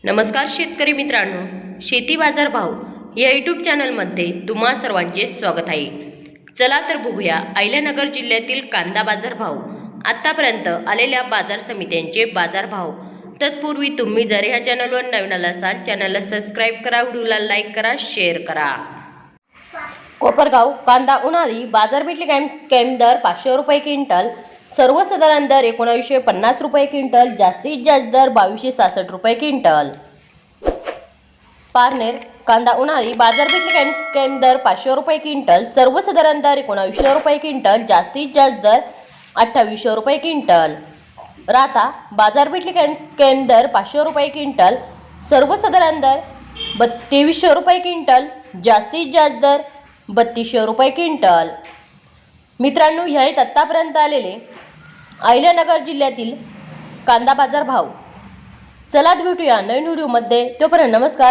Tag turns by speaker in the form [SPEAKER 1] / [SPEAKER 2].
[SPEAKER 1] नमस्कार शेतकरी मित्रांनो, शेती बाजार भाव या यूट्यूब चॅनलमध्ये तुम्हा सर्वांचे स्वागत आहे। चला तर बघूया अहिल्यानगर जिल्ह्यातील कांदा बाजार भाव, आतापर्यंत आलेल्या बाजार समित्यांचे बाजार भाव। तत्पूर्वी तुम्ही जर ह्या चॅनलवर नवीन आला असाल, चॅनलला सबस्क्राईब करा, व्हिडिओला लाईक करा, शेअर करा। कोपरगाव कांदा उन्हाळी बाजारपेठली कॅम दर 500 रुपये क्विंटल, सर्वसाधारण दर 1950 रुपये क्विंटल, जास्तीत जास्त दर 2266 रुपये क्विंटल। पारनेर कांदा उन्हाळी बाजारपेठली कॅम दर 500 रुपये क्विंटल, सर्वसाधारण दर 1900 रुपये क्विंटल, जास्तीत जास्त दर 2800 रुपये क्विंटल। राता बाजारपेठली कॅम दर 500 रुपये क्विंटल, सर्वसाधारण दर 2300 रुपये क्विंटल, जास्तीत जास्त दर 3200 रुपये क्विंटल। मित्रांनो, हे आहेत आत्तापर्यंत आलेले अहिल्यानगर जिल्ह्यातील कांदा बाजार भाव। चला भेटूया नवीन व्हिडिओमध्ये, तोपर्यंत नमस्कार।